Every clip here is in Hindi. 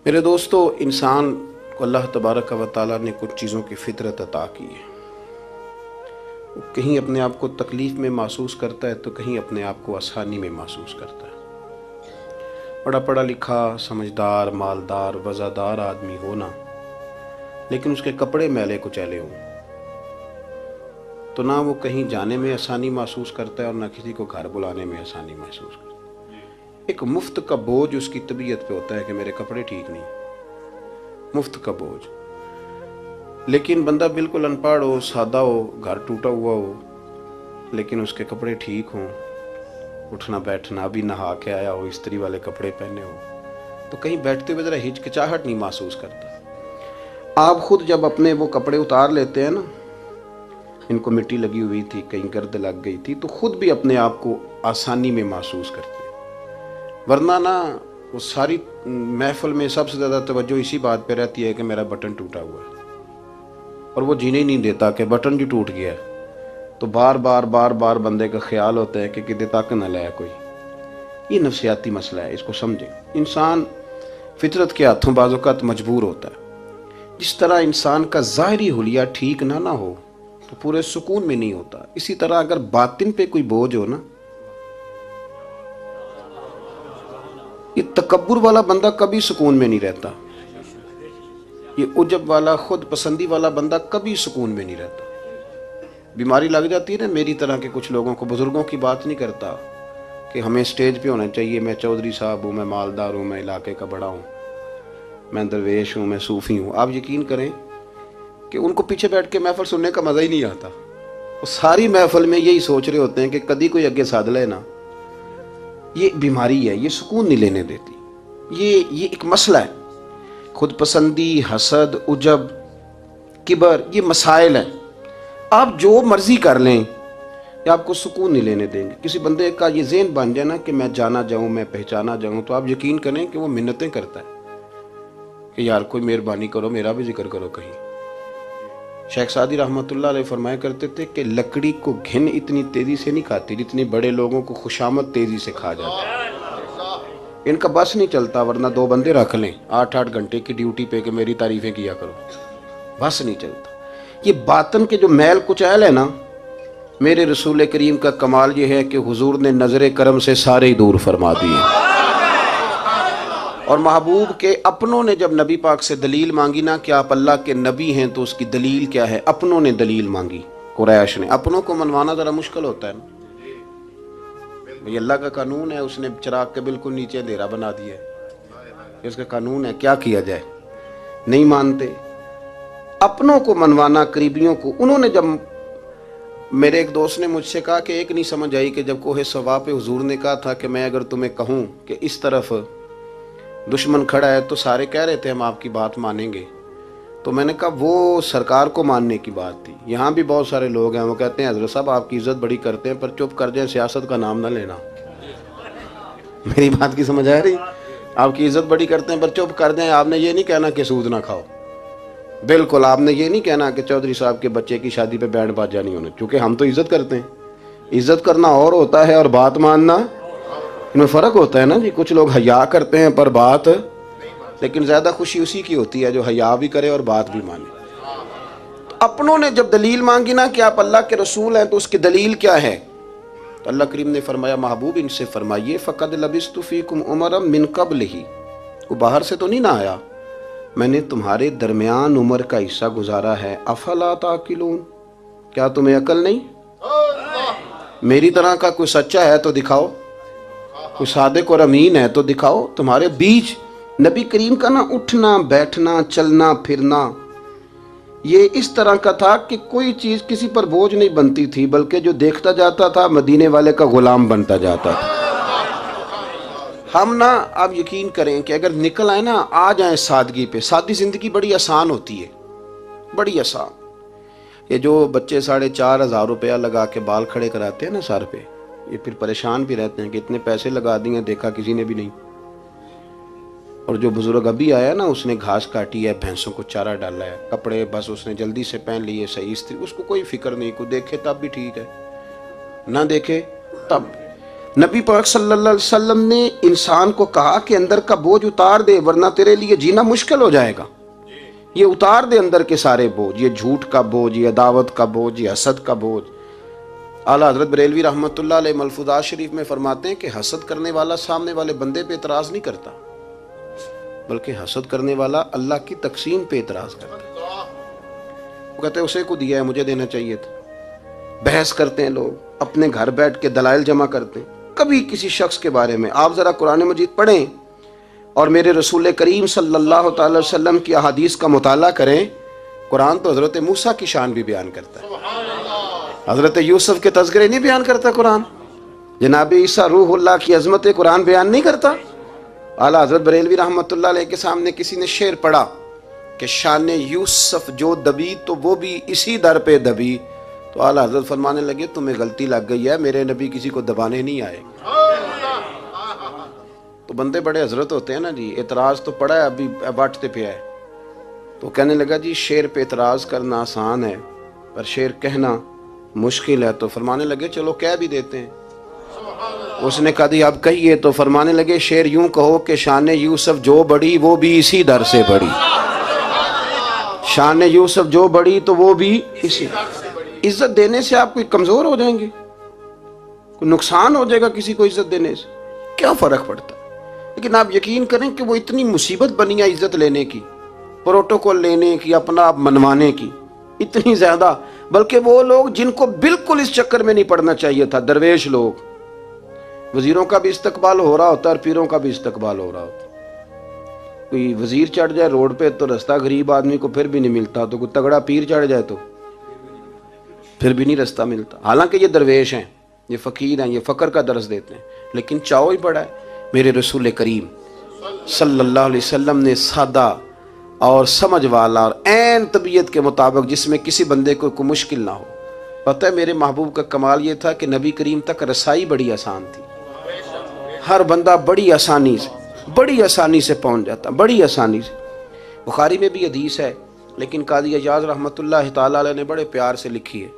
मेरे दोस्तों, इंसान को अल्लाह तबारक व तआला ने कुछ चीज़ों की फितरत अता की है। वो कहीं अपने आप को तकलीफ़ में महसूस करता है तो कहीं अपने आप को आसानी में महसूस करता है। बड़ा पढ़ा लिखा, समझदार, मालदार, वज़ादार आदमी होना, लेकिन उसके कपड़े मैले कुचैले हों तो ना वो कहीं जाने में आसानी महसूस करता है और ना किसी को घर बुलाने में आसानी महसूस करता है। एक मुफ्त का बोझ उसकी तबीयत पे होता है कि मेरे कपड़े ठीक नहीं, मुफ्त का बोझ। लेकिन बंदा बिल्कुल अनपढ़ हो, सादा हो, घर टूटा हुआ हो, लेकिन उसके कपड़े ठीक हों, उठना बैठना भी नहा के आया हो, इस्त्री वाले कपड़े पहने हो, तो कहीं बैठते हुए ज़रा हिचकिचाहट नहीं महसूस करता। आप खुद जब अपने वो कपड़े उतार लेते हैं ना, इनको मिट्टी लगी हुई थी, कहीं गर्द लग गई थी, तो खुद भी अपने आप को आसानी में महसूस करते हैं। वरना ना वो सारी महफिल में सबसे ज़्यादा तवज्जो इसी बात पे रहती है कि मेरा बटन टूटा हुआ है, और वो जीने ही नहीं देता कि बटन जो टूट गया है। तो बार बार बंदे का ख्याल होता है कि किधर तक न लाया कोई। ये नफसियाती मसला है, इसको समझें। इंसान फितरत के हाथों बाज़-औक़ात मजबूर होता है। जिस तरह इंसान का ज़ाहिरी हुलिया ठीक ना हो तो पूरे सुकून में नहीं होता, इसी तरह अगर बातिन पे कोई बोझ हो ना, ये तकब्बुर वाला बंदा कभी सुकून में नहीं रहता। ये उजब वाला, खुद पसंदी वाला बंदा कभी सुकून में नहीं रहता। बीमारी लग जाती है ना मेरी तरह के कुछ लोगों को। बुजुर्गों की बात नहीं करता कि हमें स्टेज पे होना चाहिए, मैं चौधरी साहब हूँ, मैं मालदार हूँ, मैं इलाके का बड़ा हूँ, मैं दरवेश हूँ, मैं सूफ़ी हूँ। आप यकीन करें कि उनको पीछे बैठ के महफिल सुनने का मज़ा ही नहीं आता। वो सारी महफिल में यही सोच रहे होते हैं कि कभी कोई अगे साध ले ना। ये बीमारी है, ये सुकून नहीं लेने देती। ये एक मसला है। खुद पसंदी, हसद, उजब, किबर, ये मसाइल हैं। आप जो मर्जी कर लें, ये आपको सुकून नहीं लेने देंगे। किसी बंदे का ये ज़हन बन जाए ना कि मैं जाना जाऊँ, मैं पहचाना जाऊँ, तो आप यकीन करें कि वो मिन्नतें करता है कि यार कोई मेहरबानी करो, मेरा भी जिक्र करो कहीं। शेख सादी रहमतुल्लाह अलैह फरमाया करते थे कि लकड़ी को घिन इतनी तेजी से नहीं खाती जितनी बड़े लोगों को खुशामद तेजी से खा जाता है। इनका बस नहीं चलता, वरना दो बंदे रख लें 8-8 घंटे की ड्यूटी पे कि मेरी तारीफें किया करो, बस नहीं चलता। ये बातन के जो मैल कुचैल है ना, मेरे रसूल करीम का कमाल ये है कि हुजूर ने नजर करम से सारे ही दूर फरमा दिए। और महबूब के अपनों ने जब नबी पाक से दलील मांगी ना कि आप अल्लाह के नबी हैं, तो उसकी दलील क्या है, अपनों ने दलील मांगी। कुरैश ने, अपनों को मनवाना ज़रा मुश्किल होता है ना भाई, अल्लाह का कानून है, उसने चिराग के बिल्कुल नीचे अंधेरा बना दिया है, इसका कानून है, क्या किया जाए। नहीं मानते। अपनों को मनवाना, करीबियों को। उन्होंने जब, मेरे एक दोस्त ने मुझसे कहा कि एक नहीं समझ आई कि जब कोहे सवा पे हुजूर ने कहा था कि मैं अगर तुम्हें कहूँ कि इस तरफ दुश्मन खड़ा है तो सारे कह रहे थे हम आपकी बात मानेंगे, तो मैंने कहा वो सरकार को मानने की बात थी। यहाँ भी बहुत सारे लोग हैं, वो कहते हैं हजरत साहब आपकी इज्जत बड़ी करते हैं, पर चुप कर जाए, सियासत का नाम ना लेना। मेरी बात की समझ आ रही? आपकी इज्जत बड़ी करते हैं पर चुप कर जाए। आपने ये नहीं कहना कि सूद ना खाओ, बिल्कुल आपने ये नहीं कहना कि चौधरी साहब के बच्चे की शादी पे बैंड बाजा नहीं होने, क्योंकि हम तो इज्जत करते हैं। इज्जत करना और होता है और बात मानना, इनमें फ़र्क होता है ना जी। कुछ लोग हया करते हैं पर बात, लेकिन ज़्यादा खुशी उसी की होती है जो हया भी करे और बात भी माने। तो अपनों ने जब दलील मांगी ना कि आप अल्लाह के रसूल हैं, तो उसकी दलील क्या है, तो अल्लाह करीम ने फरमाया, महबूब इनसे फरमाइए, फ़क़द लबिस्तु फ़ीकुम उमरम मिन क़ब्लिही, वो बाहर से तो नहीं ना आया, मैंने तुम्हारे दरमियान उम्र का हिस्सा गुजारा है। अफला ताकिलून, क्या तुम्हें अकल नहीं? मेरी तरह का कोई सच्चा है तो दिखाओ, कोई सादिक और अमीन है तो दिखाओ। तुम्हारे बीच नबी करीम का ना उठना बैठना, चलना फिरना, ये इस तरह का था कि कोई चीज़ किसी पर बोझ नहीं बनती थी, बल्कि जो देखता जाता था मदीने वाले का गुलाम बनता जाता था। हम ना, आप यकीन करें कि अगर निकल आए ना, आ जाए सादगी पे, सादी ज़िंदगी बड़ी आसान होती है, बड़ी आसान। ये जो बच्चे 4,500 रुपया लगा के बाल खड़े कराते हैं ना सर पे, ये फिर परेशान भी रहते हैं कि इतने पैसे लगा दिए, देखा किसी ने भी नहीं। और जो बुजुर्ग अभी आया ना, उसने घास काटी है, भैंसों को चारा डाला है, कपड़े बस उसने जल्दी से पहन लिए, सही स्त्री, उसको कोई फिक्र नहीं, कोई देखे तब भी ठीक है, ना देखे तब। नबी पाक सल्लल्लाहु अलैहि वसल्लम ने इंसान को कहा कि अंदर का बोझ उतार दे वरना तेरे लिए जीना मुश्किल हो जाएगा। ये उतार दे अंदर के सारे बोझ, ये झूठ का बोझ, ये अदावत का बोझ, ये हसद का बोझ। आला हजरत बरेलवी रहमतुल्लाह अलैह मलफूजात शरीफ में फरमाते हैं कि हसद करने वाला सामने वाले बंदे पे एतराज नहीं करता, बल्कि हसद करने वाला अल्लाह की तकसीम पे एतराज करता है। वो कहते हैं उसे को दिया है, मुझे देना चाहिए था। बहस करते हैं लोग, अपने घर बैठ के दलाइल जमा करते हैं। कभी किसी शख्स के बारे में आप जरा कुरान मजीद पढ़ें और मेरे रसूल करीम सल्लल्लाहु अलैहि वसल्लम की अहादीस का मुताला करें। कुरान तो हजरत मूसा की शान भी बयान करता है, हजरत यूसुफ के तज़किरे नहीं बयान करता कुरान। जनाब ईसा रूहुल्लाह की अजमत कुरान बयान नहीं करता। आला हजरत बरेलवी रहमतुल्लाह अलैह के सामने किसी ने शेर पढ़ा कि शान यूसुफ जो दबी तो वो भी इसी दर पे दबी, तो आला हजरत फरमाने लगे तुम्हें गलती लग गई है, मेरे नबी किसी को दबाने नहीं आए। तो बंदे बड़े हजरत होते हैं ना जी, एतराज तो पड़ा है अभी बांटते पे है। तो कहने लगा जी शेर पे एतराज करना आसान है पर शेर कहना मुश्किल है। तो फरमाने लगे चलो कह भी देते हैं। उसने कहा दी अब कहिए। तो फरमाने लगे शेर यूं कहो कि शान यूसुफ जो बड़ी वो भी इसी दर से बड़ी। शान यूसुफ जो बड़ी तो वो भी इसी। इज्जत देने से आप कोई कमजोर हो जाएंगे, कोई नुकसान हो जाएगा किसी को इज्जत देने से, क्या फर्क पड़ता। लेकिन आप यकीन करें कि वो इतनी मुसीबत बनी है इज्जत लेने की, प्रोटोकॉल लेने की, अपना आप मनवाने की, इतनी ज्यादा। बल्कि वो लोग जिनको बिल्कुल इस चक्कर में नहीं पड़ना चाहिए था, दरवेश लोग, वजीरों का भी इस्तकबाल हो रहा होता है और पीरों का भी इस्तकबाल हो रहा होता। कोई वजीर चढ़ जाए रोड पे तो रास्ता गरीब आदमी को फिर भी नहीं मिलता, तो कोई तगड़ा पीर चढ़ जाए तो फिर भी नहीं रास्ता मिलता। हालांकि ये दरवेश हैं, ये फकीर हैं, ये फकर का दर्स देते हैं, लेकिन चाव ही बड़ा है। मेरे रसूल करीम सल्लल्लाहु अलैहि वसल्लम ने सादा और समझ वाला और ऐन तबीयत के मुताबिक जिसमें किसी बंदे को कोई मुश्किल ना हो। पता है मेरे महबूब का कमाल ये था कि नबी करीम तक रसाई बड़ी आसान थी। हर बंदा बड़ी आसानी से पहुंच जाता, बड़ी आसानी से। बुखारी में भी हदीस है, लेकिन कादी अजाज रहमतुल्लाह तआला अलैह ने बड़े प्यार से लिखी है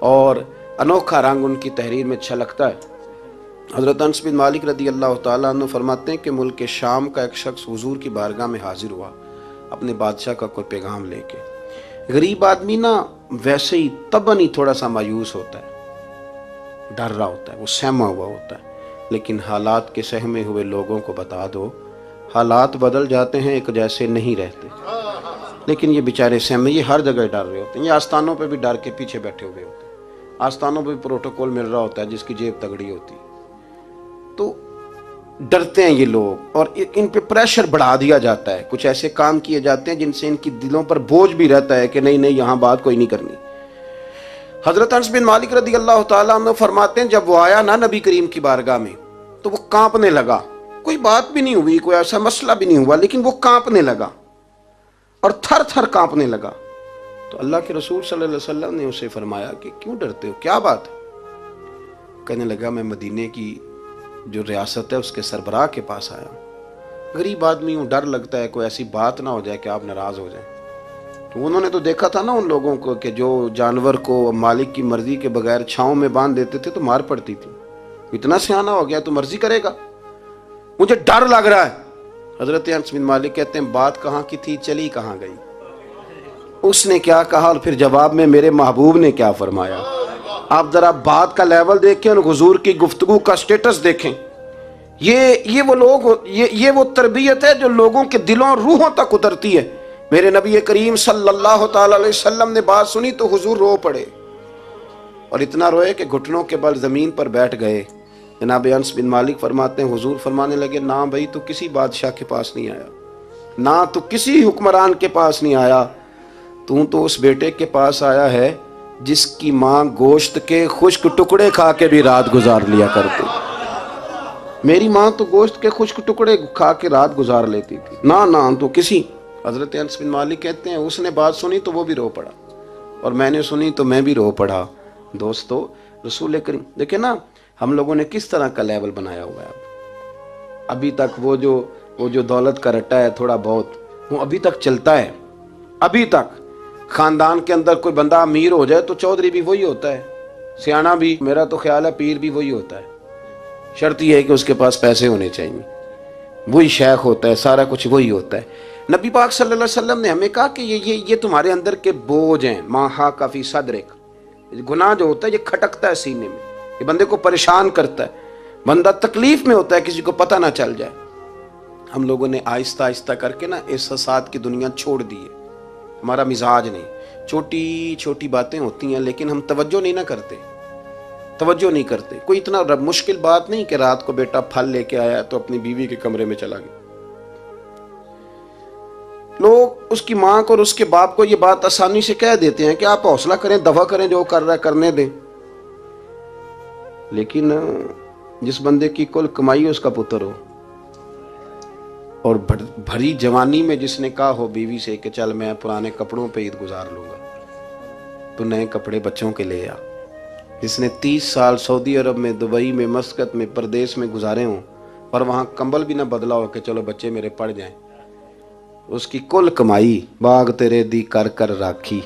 और अनोखा रंग उनकी तहरीर में अच्छा लगता है। हज़रत अनस बिन मालिक रदी अल्लाह तआला अन्हु फरमाते हैं कि मुल्क के शाम का एक शख्स हुजूर की बारगाह में हाजिर हुआ अपने बादशाह का कोई पैगाम लेके। गरीब आदमी ना वैसे ही तबन ही थोड़ा सा मायूस होता है, डर रहा होता है, वो सहमा हुआ होता है। लेकिन हालात के सहमे हुए लोगों को बता दो, हालात बदल जाते हैं, एक जैसे नहीं रहते। लेकिन ये बेचारे सहमे, ये हर जगह डर रहे होते हैं। ये आस्थानों पे भी डर के पीछे बैठे हुए होते हैं, आस्थानों पे भी प्रोटोकॉल मिल रहा होता है जिसकी जेब तगड़ी होती है, तो डरते हैं ये लोग और इन पे प्रेशर बढ़ा दिया जाता है। कुछ ऐसे काम किए जाते हैं जिनसे इनकी दिलों पर बोझ भी रहता है कि नहीं नहीं यहाँ बात कोई नहीं करनी। हजरत अनस बिन मालिक रदी अल्लाह तआला अन्हु फरमाते हैं जब वो आया ना नबी करीम की बारगाह में तो वो कांपने लगा। कोई बात भी नहीं हुई, कोई ऐसा मसला भी नहीं हुआ, लेकिन वो कांपने लगा और थर थर कांपने लगा। तो अल्लाह के रसूल सल्लल्लाहु अलैहि वसल्लम ने उसे फरमाया कि क्यों डरते हो, क्या बात है। कहने लगा मैं मदीने की जो रियासत है उसके सरबराह के पास आया। गरीब आदमी हूँ, डर लगता है कोई ऐसी बात ना हो जाए कि आप नाराज हो जाए। तो उन्होंने तो देखा था ना उन लोगों को कि जो जानवर को मालिक की मर्जी के बगैर छांव में बांध देते थे तो मार पड़ती थी। इतना सियाना हो गया तो मर्जी करेगा, मुझे डर लग रहा है। हजरत अनस बिन मालिक कहते हैं बात कहाँ की थी, चली कहाँ गई। उसने क्या कहा और फिर जवाब में मेरे महबूब ने क्या फरमाया। आप जरा बात का लेवल देखें और हुजूर की गुफ्तगू का स्टेटस देखें। ये वो लोग, ये वो तरबियत है जो लोगों के दिलों और रूहों तक उतरती है। मेरे नबी करीम सल्लल्लाहु ताला अलैहि वसल्लम ने बात सुनी तो हुजूर रो पड़े और इतना रोए कि घुटनों के बल जमीन पर बैठ गए। जनाब अनस बिन मालिक फरमाते हैं हुजूर फरमाने लगे ना भाई तू किसी बादशाह के पास नहीं आया, ना तू किसी हुक्मरान के पास नहीं आया, तू तो उस बेटे के पास आया है जिसकी माँ गोश्त के खुश्क टुकड़े खा के भी रात गुजार लिया करती। मेरी माँ तो गोश्त के खुश्क टुकड़े खा के रात गुजार लेती थी, ना तो किसी। हजरत अनस बिन मालिक कहते हैं उसने बात सुनी तो वो भी रो पड़ा और मैंने सुनी तो मैं भी रो पड़ा। दोस्तों रसूल करीम देखे ना हम लोगों ने किस तरह का लेवल बनाया हुआ है। अभी तक वो जो दौलत का रट्टा है थोड़ा बहुत वो अभी तक चलता है। अभी तक खानदान के अंदर कोई बंदा अमीर हो जाए तो चौधरी भी वही होता है, सियाना भी, मेरा तो ख्याल है पीर भी वही होता है। शर्त यह है कि उसके पास पैसे होने चाहिए, वही शेख होता है, सारा कुछ वही होता है। नबी पाक सल्लल्लाहु अलैहि वसल्लम ने हमें कहा कि ये तुम्हारे अंदर के बोझ हैं, माहा काफी सदरिक। गुनाह जो होता है ये खटकता है सीने में, ये बंदे को परेशान करता है, बंदा तकलीफ में होता है, किसी को पता ना चल जाए। हम लोगों ने आहिस्ता आहिस्ता करके ना एहसासात की दुनिया छोड़ दी है, हमारा मिजाज नहीं। छोटी छोटी बातें होती हैं लेकिन हम तवज्जो नहीं ना करते, तवज्जो नहीं करते। कोई इतना मुश्किल बात नहीं कि रात को बेटा फल लेके आया तो अपनी बीवी के कमरे में चला गया। लोग उसकी मां को और उसके बाप को ये बात आसानी से कह देते हैं कि आप हौसला करें, दफा करें, जो कर रहा है करने दें। लेकिन जिस बंदे की कुल कमाई उसका पुत्र हो और भरी जवानी में जिसने कहा हो बीवी से कि चल मैं पुराने कपड़ों पे ईद गुजार लूंगा, तो नए कपड़े बच्चों के ले आ, जिसने 30 साल सऊदी अरब में, दुबई में, मस्कत में, परदेश में गुजारे हों पर वहां कंबल भी ना बदला हो कि चलो बच्चे मेरे पढ़ जाएं, उसकी कुल कमाई बाग तेरे दी कर कर राखी,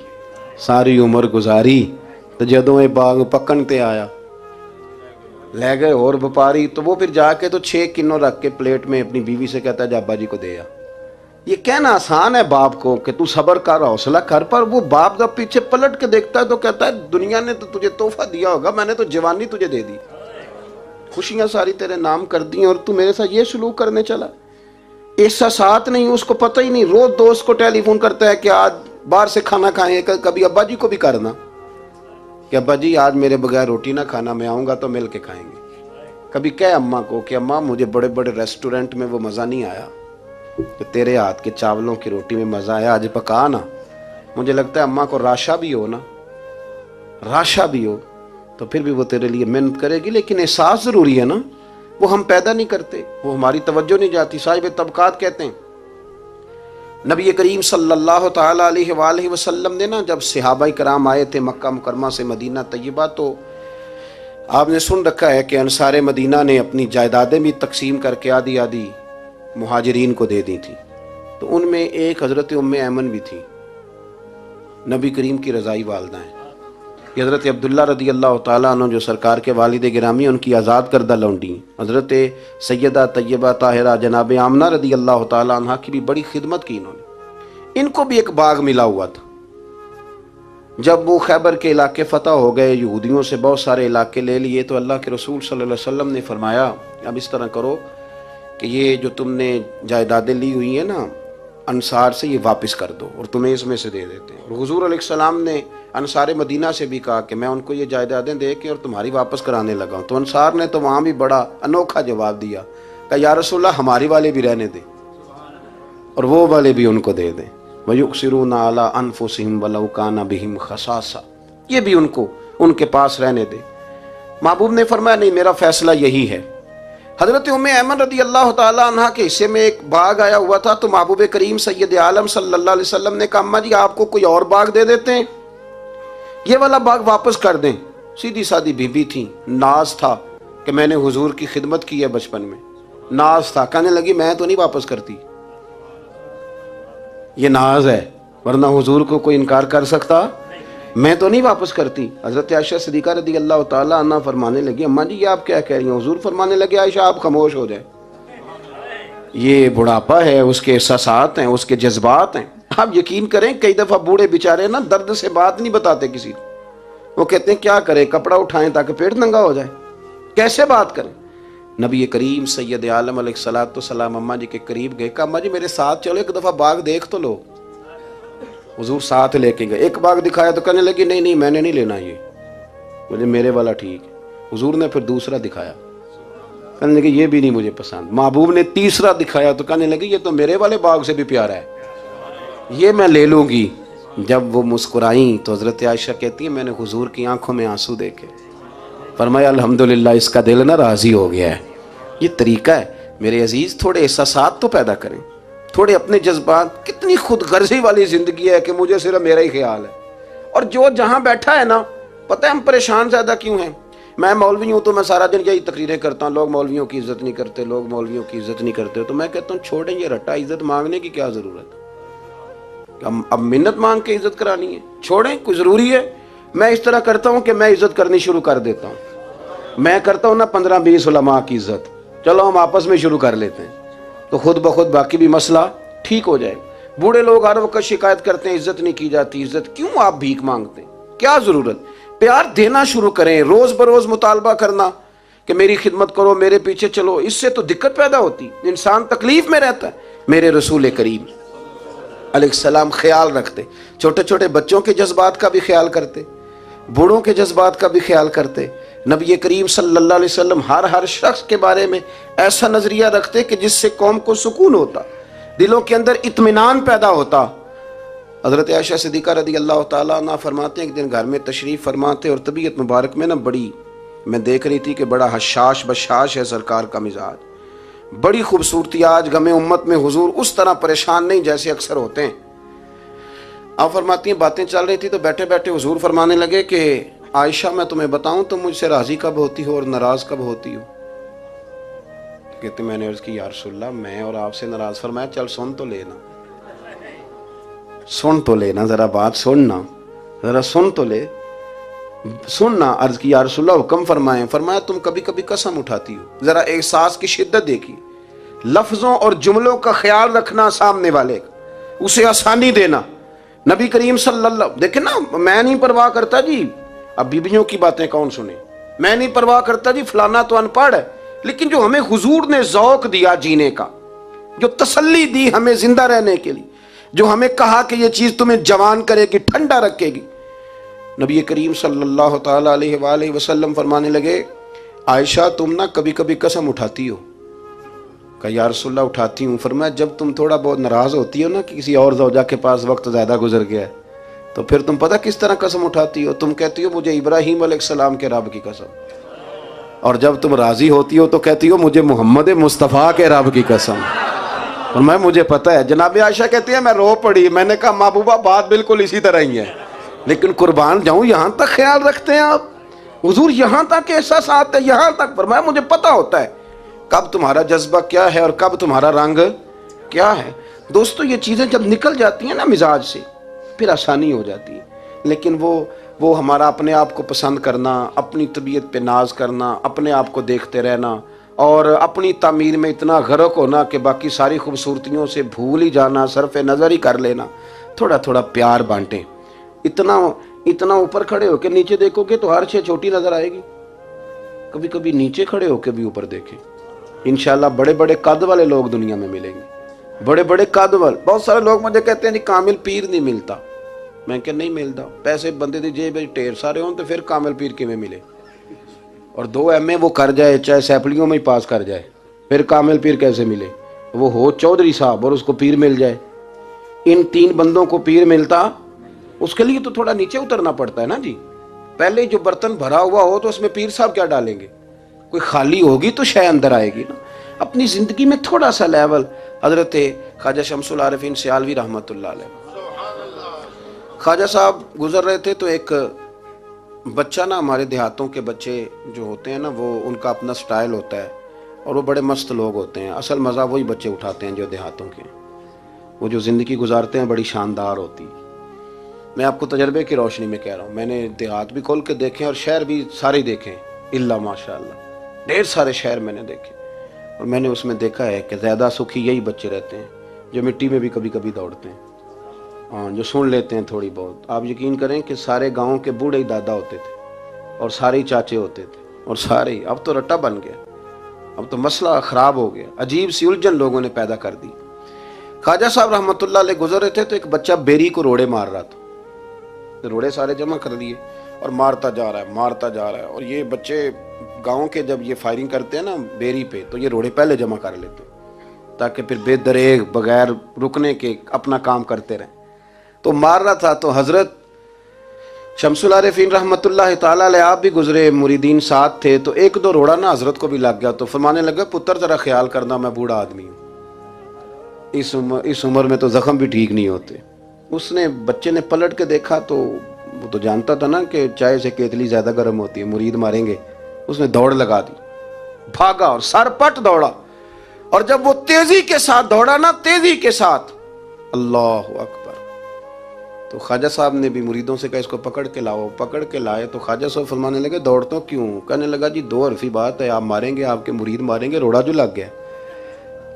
सारी उम्र गुजारी, तो जदों ये बाग पकन ते आया ले गए और व्यापारी, तो वो फिर जाके तो 6 किलो रख के प्लेट में अपनी बीवी से कहता है जाबा जी को दे आ। ये कहना आसान है बाप को कि तू सब्र कर, हौसला कर, पर वो बाप जब पीछे पलट के देखता है तो कहता है दुनिया ने तो तुझे तोहफा दिया होगा, मैंने तो जवानी तुझे दे दी, खुशियां सारी तेरे नाम कर दी और तू मेरे साथ ये सलूक करने चला। एहसासात नहीं, उसको पता ही नहीं। रोज दोस्त को टेलीफोन करता है कि आज बाहर से खाना खाएं, कभी अब्बा जी को भी करना कि अब्बा जी आज मेरे बगैर रोटी ना खाना, मैं आऊंगा तो मिल के खाएंगे। कभी कह अम्मा को कि अम्मा मुझे बड़े बड़े रेस्टोरेंट में वो मज़ा नहीं आया, तो तेरे हाथ के चावलों की रोटी में मज़ा आया, आज पका ना। मुझे लगता है अम्मा को राशा भी हो ना, राशा भी हो तो फिर भी वो तेरे लिए मेहनत करेगी, लेकिन एहसास ज़रूरी है ना, वो हम पैदा नहीं करते, वो हमारी तवज्जो नहीं जाती। साहिब तबकात कहते हैं नबी करीम सल्लल्लाहु ताला अलैहि वसल्लम ने ना जब सहाबा कराम आए थे मक्का मुकरमा से मदीना तैयबा, तो आपने सुन रखा है कि अंसारे मदीना ने अपनी जायदादें भी तकसीम करके आधी आधी मुहाजिरीन को दे दी थी। तो उनमें एक हज़रत उम्मे ऐमन भी थी, नबी करीम की रज़ाई वालदा हैं। ये हज़रत अब्दुल्ला रदी अल्लाह ताला अन्हु जो सरकार के वालिद गिरामी, उनकी आज़ाद करदा लौंडी हज़रत सैयदा तैयबा ताहिरा जनाब आमना रदी अल्लाह ताला अन्हा की भी बड़ी खिदमत की इन्होंने। इनको भी एक बाग मिला हुआ था। जब वो खैबर के इलाके फ़तह हो गए, यहूदियों से बहुत सारे इलाके ले लिए, तो अल्लाह के रसूल सल्लल्लाहु अलैहि वसल्लम ने फरमाया अब इस तरह करो कि ये जो तुमने जायदादें ली हुई हैं ना अंसार से, ये वापस कर दो और तुम्हें इसमें से दे देते हैं। और हुजूर अलैहिस्सलाम ने अंसार मदीना से भी कहा कि मैं उनको ये जायदादें दे के और तुम्हारी वापस कराने लगा हूँ। तो अंसार ने तो वहाँ भी बड़ा अनोखा जवाब दिया कि या रसूलल्लाह हमारी वाले भी रहने दें और वो वाले भी उनको दे दें। वयुक्सिरूना अला अनफुसिहिम वलौ काना बिहिम खसासा, ये भी उनको उनके पास रहने दे। महबूब ने फरमाया नहीं, मेरा फैसला यही है। हज़रत उम्मे ऐमन रदी अल्लाह ताला अन्हा के हिस्से में एक बाग आया हुआ था, तो महबूब करीम सैयद आलम सल्लल्लाहु अलैहि वसल्लम ने कहा अम्मा जी आपको कोई और बाग दे देते हैं, ये वाला बाग वापस कर दें। सीधी सादी बीबी थी, नाज था कि मैंने हुजूर की खिदमत की है बचपन में, नाज था। कहने लगी मैं तो नहीं वापस करती, ये नाज है, वरना हुजूर को कोई इनकार कर सकता, मैं तो नहीं वापस करती। हज़रत आयशा सिद्दीक़ा रदी अल्लाह ताला अन्हा फरमाने लगी अम्मा जी ये आप क्या कह रही हैं? हुजूर फरमाने लगे आयशा आप खामोश हो जाए, ये बुढ़ापा है, उसके एहसासात हैं, उसके जज्बात हैं। आप यकीन करें कई दफ़ा बूढ़े बेचारे ना दर्द से बात नहीं बताते किसी को, वो कहते हैं क्या करें, कपड़ा उठाएं ताकि पेट नंगा हो जाए, कैसे बात करें। नबी करीम सैयद आलम अलैहिस्सलाम अम्मा जी के करीब गए, कहा अम्मा जी मेरे साथ चलो, एक दफ़ा बाग देख तो लो। हुजूर साथ लेके गए, एक बाग दिखाया तो कहने लगी नहीं नहीं मैंने नहीं लेना, ये बोले मेरे वाला ठीक है। हुजूर ने फिर दूसरा दिखाया, कहने लगे ये भी नहीं मुझे पसंद। महबूब ने तीसरा दिखाया तो कहने लगी ये तो मेरे वाले बाग से भी प्यारा है, ये मैं ले लूँगी। जब वो मुस्कुराई तो हज़रत आयशा कहती है मैंने हुजूर की आंखों में आंसू देखे, फरमाया अल्हम्दुलिल्लाह इसका दिल ना राज़ी हो गया है। ये तरीका है मेरे अजीज़, थोड़े एहसासात तो पैदा करें, थोड़े अपने जज्बात। कितनी खुदगर्जी वाली ज़िंदगी है कि मुझे सिर्फ मेरा ही ख्याल है, और जो जहाँ बैठा है ना, पता है हम परेशान ज़्यादा क्यों हैं? मैं मौलवी हूँ तो मैं सारा दिन यही तकरीरें करता हूँ, लोग मौलवियों की इज़्ज़त नहीं करते, लोग मौलवियों की इज़्ज़त नहीं करते। तो मैं कहता हूँ छोड़ें ये रट्टा, इज़्ज़त मांगने की क्या ज़रूरत है? अब मिन्नत मांग के इज़्ज़त करानी है, छोड़ें, कोई ज़रूरी है? मैं इस तरह करता हूँ कि मैं इज़्ज़त करनी शुरू कर देता हूँ। मैं करता हूं ना 15-20 उलमा की इज्जत, चलो हम आपस में शुरू कर लेते हैं, तो खुद ब खुद बाकी भी मसला ठीक हो जाए। बूढ़े लोग हर वक्त शिकायत करते हैं इज्जत नहीं की जाती, इज्जत क्यों आप भीख मांगते हैं, क्या जरूरत? प्यार देना शुरू करें, रोज बरोज मुतालबा करना कि मेरी खिदमत करो, मेरे पीछे चलो, इससे तो दिक्कत पैदा होती, इंसान तकलीफ में रहता है। मेरे रसूल करीम अलैहिस्सलाम ख्याल रखते, छोटे छोटे बच्चों के जज्बात का भी ख्याल करते, बूढ़ों के जज्बात का भी ख्याल करते। नबी करीम सल्लल्लाहु अलैहि वसल्लम हर शख्स के बारे में ऐसा नजरिया रखते कि जिससे कौम को सुकून होता, दिलों के अंदर इत्मीनान पैदा होता। हजरत आयशा सिद्दीका रदी अल्लाह ताला अन्हा फरमाते हैं, एक दिन घर में तशरीफ फरमाते और तबीयत मुबारक में ना बड़ी, मैं देख रही थी कि बड़ा हशाश बशाश है सरकार का मिजाज, बड़ी खूबसूरती। आज गमे उम्मत में हुजूर उस तरह परेशान नहीं जैसे अक्सर होते हैं। आप फरमाती हैं बातें चल रही थी तो बैठे बैठे हुजूर फरमाने लगे कि आयशा मैं तुम्हें बताऊं तो मुझसे राजी कब होती हो और नाराज कब होती हो? कहते मैंने अर्ज की या रसूलल्लाह मैं और आपसे नाराज? फरमाया चल सुन तो लेना, सुन तो लेना, जरा बात सुनना, जरा सुन तो ले, सुनना। अर्ज की या रसूलल्लाह हुक्म फरमाए? फरमाया तुम कभी कभी कसम उठाती हो, जरा एहसास की शिद्दत देखी, लफ्जों और जुमलों का ख्याल रखना, सामने वाले उसे आसानी देना। नबी करीम सल्लल्लाहु, देखे ना, मैं नहीं परवाह करता जी, अब बीबियों की बातें कौन सुने, मैं नहीं परवाह करता जी फलाना तो अनपढ़ है, लेकिन जो हमें हुजूर ने ज़ौक दिया जीने का, जो तसल्ली दी हमें जिंदा रहने के लिए, जो हमें कहा कि ये चीज तुम्हें जवान करेगी, ठंडा रखेगी। नबी करीम सल्लल्लाहु ताला अलैहि वसल्लम फरमाने लगे, आयशा तुम ना कभी कभी कसम उठाती हो? कहा या रसूलल्लाह उठाती हूँ। फरमाया जब तुम थोड़ा बहुत नाराज होती हो ना कि किसी और ज़ौजा के पास वक्त ज़्यादा गुजर गया है, तो फिर तुम पता किस तरह कसम उठाती हो? तुम कहती हो मुझे इब्राहीम अलैहिस्सलाम के रब की कसम, और जब तुम राजी होती हो तो कहती हो मुझे मोहम्मद मुस्तफ़ा के रब की कसम। और मैं मुझे पता है, जनाब आयशा कहती है मैं रो पड़ी, मैंने कहा महबूबा बात बिल्कुल इसी तरह ही है, लेकिन कुर्बान जाऊं यहाँ तक ख्याल रखते हैं आप, हुजूर यहाँ तक एहसास आता है, यहाँ तक। फरमाया मुझे पता होता है कब तुम्हारा जज्बा क्या है और कब तुम्हारा रंग क्या है। दोस्तों ये चीज़ें जब निकल जाती हैं ना मिजाज से, फिर आसानी हो जाती है। लेकिन वो हमारा अपने आप को पसंद करना, अपनी तबीयत पे नाज करना, अपने आप को देखते रहना और अपनी तामीर में इतना गर्क होना कि बाकी सारी खूबसूरतियों से भूल ही जाना, सरफ नज़र ही कर लेना। थोड़ा थोड़ा प्यार बांटें। इतना ऊपर खड़े होकर नीचे देखोगे तो हर चीज़ छोटी नज़र आएगी, कभी कभी नीचे खड़े होकर भी ऊपर देखें, इंशाल्लाह बड़े बड़े कद वाले लोग दुनिया में मिलेंगे, बड़े बड़े कद वाले। बहुत सारे लोग मुझे कहते हैं नहीं कामिल पीर नहीं मिलता, मैं क्या नहीं मिलता, पैसे बंदे की जेब में ढेर सारे हों तो फिर कामिल पीर किमें मिले? और 2 MA वो कर जाए, चाहे सैपलियों में ही पास कर जाए, फिर कामिल पीर कैसे मिले? वो हो चौधरी साहब और उसको पीर मिल जाए। इन 3 बंदों को पीर मिलता, उसके लिए तो थोड़ा नीचे उतरना पड़ता है ना जी। पहले जो बर्तन भरा हुआ हो तो उसमें पीर साहब क्या डालेंगे? कोई खाली होगी तो शायद अंदर आएगी ना। अपनी जिंदगी में थोड़ा सा लेवल। हजरत ख्वाजा शमसुल आरिफीन सियालवी रहमतुल्लाह अलैह, ख्वाजा साहब गुजर रहे थे तो एक बच्चा ना, हमारे देहातों के बच्चे जो होते हैं ना, वो उनका अपना स्टाइल होता है और वो बड़े मस्त लोग होते हैं। असल मज़ा वही बच्चे उठाते हैं जो देहातों के, वो जो ज़िंदगी गुजारते हैं बड़ी शानदार होती है। मैं आपको तजर्बे की रोशनी में कह रहा हूँ, मैंने देहात भी खोल के देखे और शहर भी सारे देखे, इल्ला माशाअल्लाह ढेर सारे शहर मैंने देखे, और मैंने उसमें देखा है कि ज़्यादा सुखी यही बच्चे रहते हैं जो मिट्टी में भी कभी कभी दौड़ते हैं, हाँ, जो सुन लेते हैं थोड़ी बहुत। आप यकीन करें कि सारे गाँव के बूढ़े ही दादा होते थे और सारे ही चाचे होते थे और सारे ही, अब तो रट्टा बन गया, अब तो मसला ख़राब हो गया, अजीब सी उलझन लोगों ने पैदा कर दी। ख्वाजा साहब रहमतुल्लाह अलैह गुजर रहे थे तो एक बच्चा बेरी को रोड़े मार रहा था, तो रोड़े सारे जमा कर लिए और मारता जा रहा है, मारता जा रहा है। और ये बच्चे गाँव के जब ये फायरिंग करते हैं ना बेरी पे, तो ये रोड़े पहले जमा कर लेते हैं ताकि फिर बेदरेग बगैर रुकने के अपना काम करते रहें। तो मार रहा था तो हज़रत शमसुल आरिफीन रहमतुल्लाह ताला अलैह आप भी गुजरे, मुरीदीन साथ थे, तो 1-2 रोड़ा ना हज़रत को भी लग गया। तो फरमाने लगा पुत्र ज़रा ख्याल करना, मैं बूढ़ा आदमी हूँ, इस उम्र में तो ज़ख्म भी ठीक नहीं होते। उसने बच्चे ने पलट के देखा तो वो तो जानता था ना कि चाय से केतली ज़्यादा गर्म होती है, मुरीद मारेंगे। उसने दौड़ लगा दी, भागा और सरपट दौड़ा, और जब वो तेजी के साथ दौड़ा ना, तेजी के साथ, अल्लाह अकबर, तो ख्वाजा साहब ने भी मुरीदों से कहा इसको पकड़ के लाओ। पकड़ के लाए तो ख्वाजा साहब फरमाने लगे दौड़ते क्यों? कहने लगा जी दो हरफी बात है, आप मारेंगे, आपके मुरीद मारेंगे, रोड़ा जो लग गया।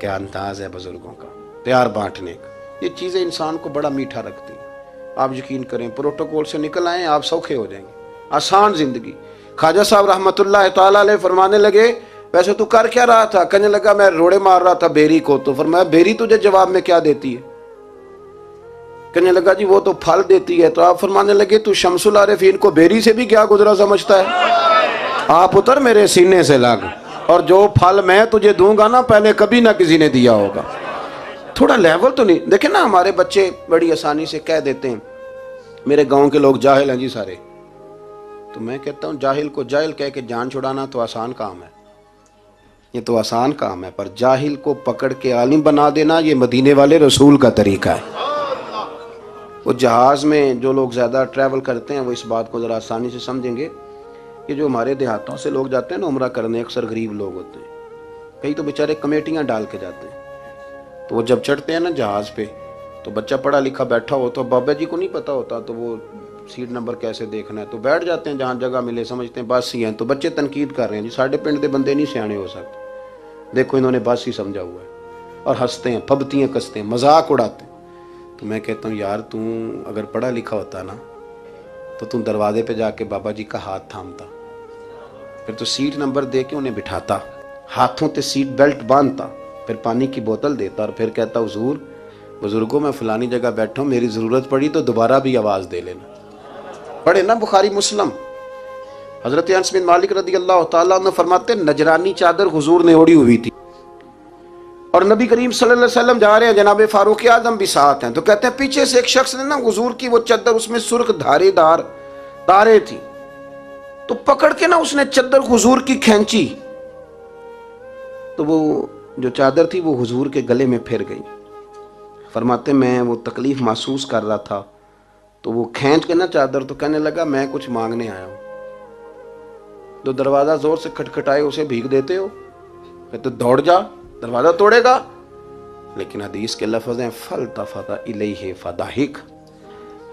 क्या अंदाज है बुजुर्गों का, प्यार बांटने का। ये चीज़ें इंसान को बड़ा मीठा रखती हैं। आप यकीन करें, प्रोटोकॉल से निकल आए आप सौखे हो जाएंगे, आसान जिंदगी। ख्वाजा साहब रहमतुल्लाह तआला अलैह फरमाने लगे वैसे तू कर क्या रहा था? कहने लगा मैं रोड़े मार रहा था बेरी को। तो फरमाया बेरी तुझे जवाब में क्या देती है? कहने लगा जी वो तो फल देती है। तो आप फरमाने लगे तू शमसुल आरिफीन को बेरी से भी क्या गुजरा समझता है? आप उतर मेरे सीने से लग, और जो फल मैं तुझे दूंगा ना पहले कभी ना किसी ने दिया होगा। थोड़ा लेवल तो नहीं देखे ना। हमारे बच्चे बड़ी आसानी से कह देते हैं मेरे गांव के लोग जाहिल हैं जी सारे। तो मैं कहता हूं जाहिल को जाहिल कह के जान छुड़ाना तो आसान काम है, ये तो आसान काम है, पर जाहिल को पकड़ के आलिम बना देना ये मदीने वाले रसूल का तरीका है। वो जहाज़ में जो लोग ज़्यादा ट्रैवल करते हैं वो इस बात को ज़रा आसानी से समझेंगे कि जो हमारे देहातों से लोग जाते हैं ना उम्रा करने, अक्सर गरीब लोग होते हैं, कई तो बेचारे कमेटियाँ डाल के जाते हैं। तो वो जब चढ़ते हैं ना जहाज़ पे तो बच्चा पढ़ा लिखा बैठा हो तो बाबा जी को नहीं पता होता तो वो सीट नंबर कैसे देखना है, तो बैठ जाते हैं जहाँ जगह मिले, समझते हैं बस ही हैं। तो बच्चे तनकीद कर रहे हैं जी साढ़े पिंड के बंदे नहीं सियाने हो सकते, देखो इन्होंने बस ही समझा हुआ है, और हंसते हैं, फबतियाँ कसते हैं, मजाक उड़ाते हैं। तो मैं कहता हूँ यार तू अगर पढ़ा लिखा होता ना तो तू दरवाजे पे जाके बाबा जी का हाथ थामता, फिर तो सीट नंबर दे के उन्हें बिठाता, हाथों पे सीट बेल्ट बांधता, फिर पानी की बोतल देता और फिर कहता हुजूर बुजुर्गों मैं फलानी जगह बैठा हूँ, मेरी ज़रूरत पड़ी तो दोबारा भी आवाज़ दे लेना। पढ़े ना बुखारी मुस्लिम। हज़रत अनस बिन मालिक रज़ी अल्लाह तआला अन्हु फरमाते नजरानी चादर हुजूर ने ओढ़ी हुई थी और नबी करीम सल्लल्लाहु अलैहि वसल्लम जा रहे हैं, जनाब फारूक आजम भी साथ हैं। तो कहते हैं पीछे से एक शख्स ने ना हुजूर की वो चादर, उसमें सुर्ख धारीदार तारे थी, तो पकड़ के ना उसने चादर हुजूर की खींची, तो वो जो चादर थी वो हुजूर के गले में फिर गई। फरमाते मैं वो तकलीफ महसूस कर रहा था तो वो खींच के ना चादर, तो कहने लगा मैं कुछ मांगने आया हूँ। तो दरवाजा जोर से खटखटाए उसे भीग देते हो, कहते दौड़ जा दरवाजा तोड़ेगा। लेकिन हदीस के लफ्ज़ हैं फल्तफ़त इलैहि फदाहिक।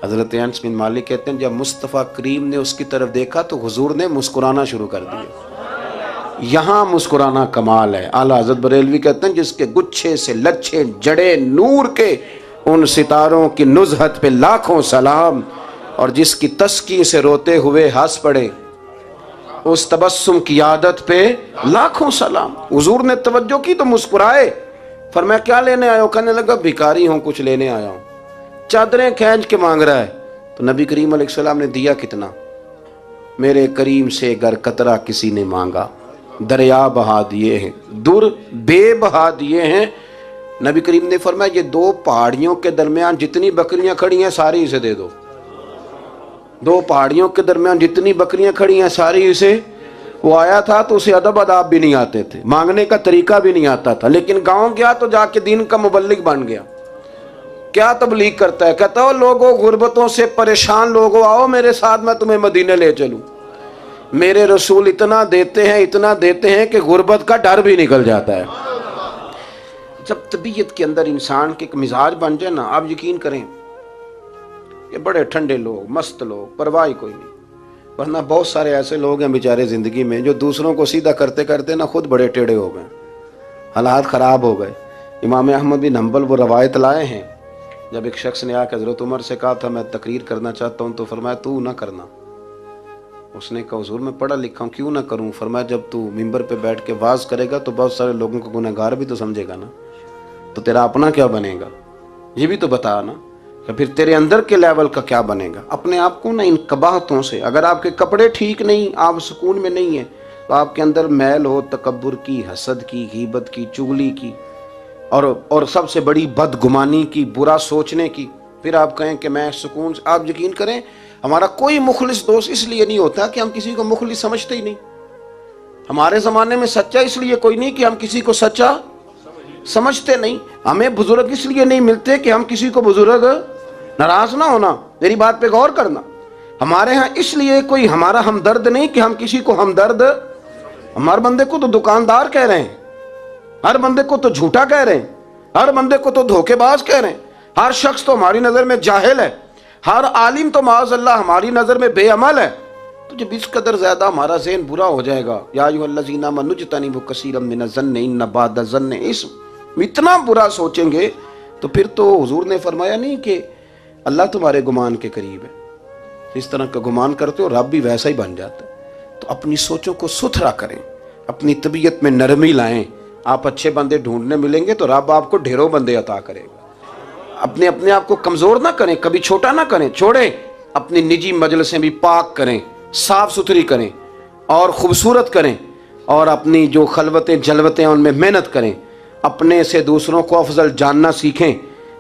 हज़रत अनस बिन मालिक कहते हैं जब मुस्तफ़ा करीम ने उसकी तरफ देखा तो हुजूर ने मुस्कुराना शुरू कर दिया। यहाँ मुस्कुराना कमाल है। आला हज़रत बरेलवी कहते हैं जिसके गुच्छे से लच्छे जड़े नूर के उन सितारों की नुज़हत पे लाखों सलाम, और जिसकी तस्की से रोते हुए हंस पड़े उस तबस्सुम की आदत पे लाखों सलाम। हुजूर ने तवज्जो की तो मुस्कुराए। फरमाया क्या लेने आए हो? कहने लगा भिखारी हूँ, कुछ लेने आया हूँ। चादरें खींच के मांग रहा है। तो नबी करीम अलैहिस्सलाम ने दिया कितना? मेरे करीम से गर कतरा किसी ने मांगा दरिया बहा दिए हैं, दुर बे बहा दिए हैं। नबी करीम ने फरमाया ये दो पहाड़ियों के दरमियान जितनी बकरियां खड़ी हैं सारी इसे दे दो। दो पहाड़ियों के दरमियान जितनी बकरियां खड़ी हैं सारी इसे। वो आया था तो उसे अदब अदाब भी नहीं आते थे, मांगने का तरीका भी नहीं आता था, लेकिन गांव गया तो जाके दीन का मुबल्लिग बन गया। क्या तबलीग करता है? कहता हो लोगों गुर्बतों से परेशान लोगों आओ मेरे साथ, मैं तुम्हें मदीने ले चलूं। मेरे रसूल इतना देते हैं कि गुर्बत का डर भी निकल जाता है। जब तबीयत के अंदर इंसान के एक मिजाज बन जाए ना, आप यकीन करें ये बड़े ठंडे लोग, मस्त लोग, परवाह कोई नहीं। वरना बहुत सारे ऐसे लोग हैं बेचारे ज़िंदगी में जो दूसरों को सीधा करते करते ना खुद बड़े टेढ़े हो गए, हालात ख़राब हो गए। इमाम अहमद बिन हंबल वो रवायत लाए हैं, जब एक शख्स ने आकर हज़रत उमर से कहा था मैं तकरीर करना चाहता हूँ, तो फरमाया तू ना करना। उसने कहा हुजूर मैं पढ़ा लिखा हूँ क्यों ना करूँ? फरमाया जब तू मिंबर पे बैठ के वाज करेगा तो बहुत सारे लोगों को गुनहगार भी तो समझेगा ना, तो तेरा अपना क्या बनेगा ये भी तो बता ना, या फिर तेरे अंदर के लेवल का क्या बनेगा। अपने आप को ना इन कबाहतों से, अगर आपके कपड़े ठीक नहीं, आप सुकून में नहीं है, तो आपके अंदर मैल हो तकब्बुर की, हसद की, गीबत की, चुगली की, और सबसे बड़ी बदगुमानी की, बुरा सोचने की, फिर आप कहें कि मैं सुकून। आप यकीन करें हमारा कोई मुखलिस दोस्त इसलिए नहीं होता कि हम किसी को मुखलिस समझते ही नहीं। हमारे ज़माने में सच्चा इसलिए कोई नहीं कि हम किसी को सच्चा समझते नहीं। हमें बुजुर्ग इसलिए नहीं मिलते कि हम किसी को बुजुर्ग नाराज ना होना। मेरी बात पे गौर करना। हमारे यहाँ इसलिए कोई हमारा हमदर्द नहीं कि हम किसी को हमदर्द, हमारे बंदे को तो दुकानदार कह रहे हैं, हर बंदे को तो झूठा कह रहे हैं, हर बंदे को तो धोखेबाज कह रहे हैं, हर शख्स तो हमारी नजर में जाहिल है, हर आलिम तो माज़अल्लाह हमारी नज़र में बेअमल है, तो जब इस कदर ज़्यादा हमारा ज़हन बुरा हो जाएगा, या अय्युहल्लज़ीना आमनू इज्तनिबू कसीरम मिनज़्ज़न्नि इन्न बअदज़्ज़न्नि इस्म, इतना बुरा सोचेंगे तो फिर तो हुजूर ने फरमाया नहीं कि अल्लाह तुम्हारे गुमान के करीब है, इस तरह का गुमान करते हो रब भी वैसा ही बन जाता है। तो अपनी सोचों को सुथरा करें, अपनी तबीयत में नरमी लाएं। आप अच्छे बंदे ढूंढने मिलेंगे तो रब आपको ढेरों बंदे अता करेगा। अपने आप को कमज़ोर ना करें, कभी छोटा ना करें, छोड़ें। अपनी निजी मजलिसें भी पाक करें, साफ़ सुथरी करें और ख़ूबसूरत करें, और अपनी जो खलवतें जलवतें उनमें मेहनत करें। अपने से दूसरों को अफजल जानना सीखें,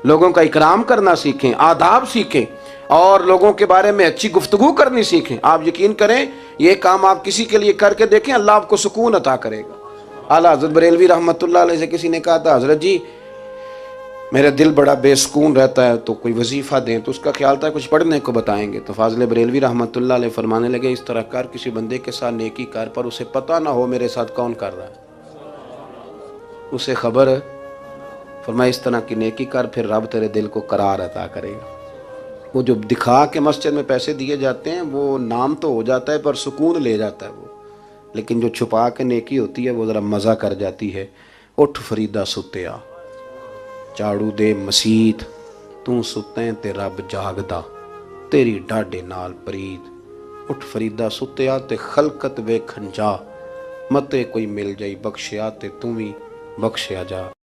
लोगों का इकराम करना सीखें, आदाब सीखें और लोगों के बारे में अच्छी गुफ्तगू करनी सीखें। आप यकीन करें, ये काम आप किसी के लिए करके देखें, अल्लाह आपको सुकून अता करेगा। आला हज़रत बरेलवी रहमतुल्लाह अलैह से किसी ने कहा था, हज़रत जी मेरा दिल बड़ा बेसुकून रहता है, तो कोई वजीफ़ा दें। तो उसका ख्याल था कुछ पढ़ने को बताएंगे। तो फाज़िल बरेलवी रहमतुल्लाह अलैह फरमाने लगे, इस तरह कर, किसी बंदे के साथ नेकी कर, पर उसे पता ना हो मेरे साथ कौन कर रहा है, उसे खबर है। फरमाया इस तरह की नेकी कर, फिर रब तेरे दिल को करार अता करेगा। वो जो दिखा के मस्जिद में पैसे दिए जाते हैं वो नाम तो हो जाता है पर सुकून ले जाता है वो, लेकिन जो छुपा के नेकी होती है वो ज़रा मज़ा कर जाती है। उठ फरीदा सुत्या, झाड़ू दे मसीत, तू सुत्तें ते रब जागदा, तेरी डाडे नाल प्रीत। उठ फरीदा सुत्या ते खलकत वेखन जा, मते कोई मिल जाई बख्शिया ते तू भी बख्शिया जा।